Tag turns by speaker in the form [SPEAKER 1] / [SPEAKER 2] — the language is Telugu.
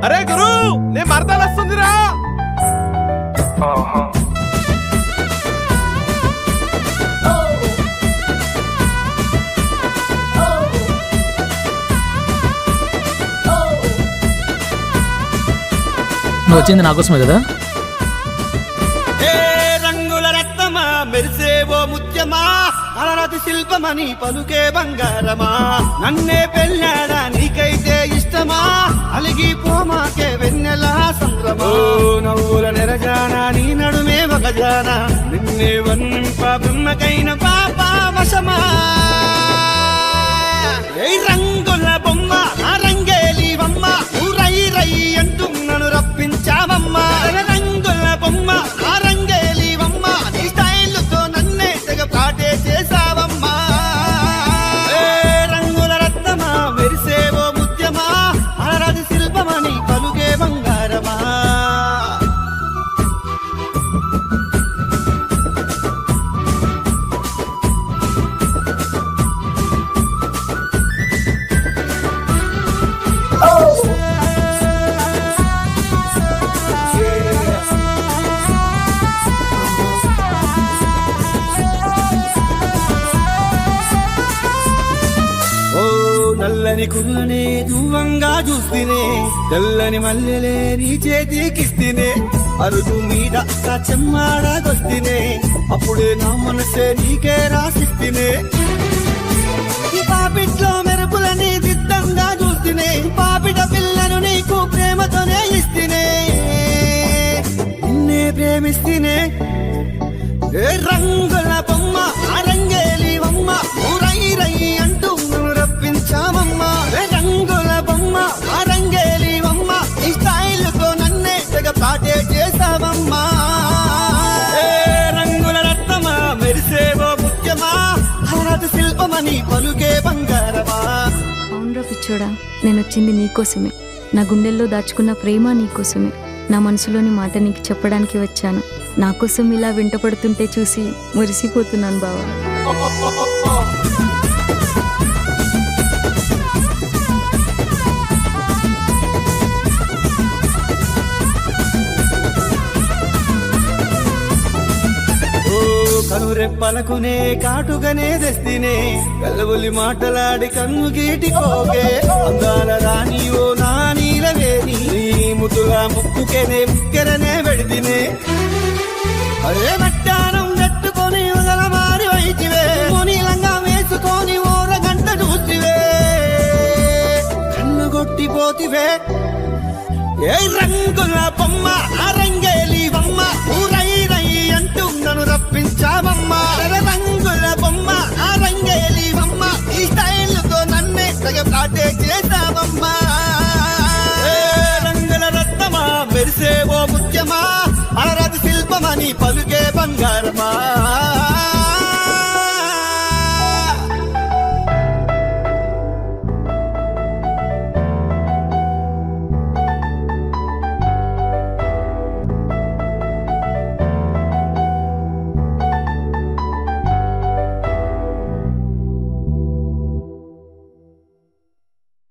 [SPEAKER 1] అరే గురు, నే మరదలు వస్తుందిరా.
[SPEAKER 2] నువ్వు వచ్చింది నా కోసమే కదా?
[SPEAKER 3] రంగుల రత్నమా, మెరిసేవో ముత్యమా, అలరాతి శిల్పమని పలుకే బంగారమా, నన్నే పెళ్ళాడా నీకైతే ఇష్టమా, అలిగిపోమాకే వెన్నెలా సంద్రమా, నవ్వుల నెరజానా నీ నడుమే మగజానా, నిన్నే వన్నింప బ్రహ్మకైన పాప వశమా. రంగుల బొమ్మ ఆ రంగేలివమ్మ, ఊరై రై అంటూ నన్ను రప్పించావమ్మా. రంగుల బొమ్మ ఆ రంగేలివమ్మ, నీ స్టైల్తో నన్నే తెగ పాటే చేసావమ్మా. రంగుల రత్నమా, మెరిసేవో ముత్యమా, అలరాతి శిల్పమని పలుకే బంగారమా. నల్లని కుర్రనే దూవంగా చూస్తేనే, తెల్లని మల్లెలే నీ చేతికిస్తేనే, అరుగు మీద చెమ్మాడగొస్తేనే, అప్పుడే నా మనసే నీకే రాసిస్తేనే. పాపిట్లో మెరుపులని దిద్దంగా చూస్తేనే, పాపిట పిల్లను నీకు ప్రేమతోనే ఇస్తేనే, నిన్నే ప్రేమిస్తేనే. రంగుల బొమ్మ ఆ రంగేలివమ్మ, ఊరై రై అంటూ నన్ను రప్పించావమ్మా. రంగుల బొమ్మ ఆ రంగేలివమ్మ, ఈ స్టైల్తో నన్నే తెగ పాటే చేసావమ్మా. రంగుల రత్నమా, మెరిసేవో ముత్యమా, అలరాతి శిల్పమని పలుకే బంగారమా.
[SPEAKER 4] అవునరా పిచ్చోడా, నేను వచ్చింది నీకోసమే. నా గుండెల్లో దాచుకున్న ప్రేమ నీకోసమే. నా మనసులోని మాట నీకు చెప్పడానికి వచ్చాను. నా కోసం ఇలా వెంటపడుతుంటే చూసి మురిసిపోతున్నాను బావా. కనురెప్పలకునే కాటుగానే తెస్తినే, కలవులి మాటలాడి కన్ను గీటిపోగే, అందాల రాణి ఓ నా నీలవేణి, ముతుల ముక్కుకెనే ముక్కెరనే వెడితినే. అరే మట్టానం కట్టుకొని వదల మారి వైతివే, నీలంగా వేసుకొని ఓరగంట చూసివే, కన్ను కొట్టిపోతివే. రంగుల బొమ్మ ఆ రంగేలివమ్మ, ఊరై రై అంటూ నన్ను రప్పించావమ్మా. రంగుల బొమ్మ ఆ రంగేలివమ్మ, ఈ స్టైల్తో నన్నే తెగ పాటే చేసావమ్మా. రంగుల రత్నమా, మెరిసేవో ముత్యమా, అలరాతి శిల్పమని పలుకే బంగారమా.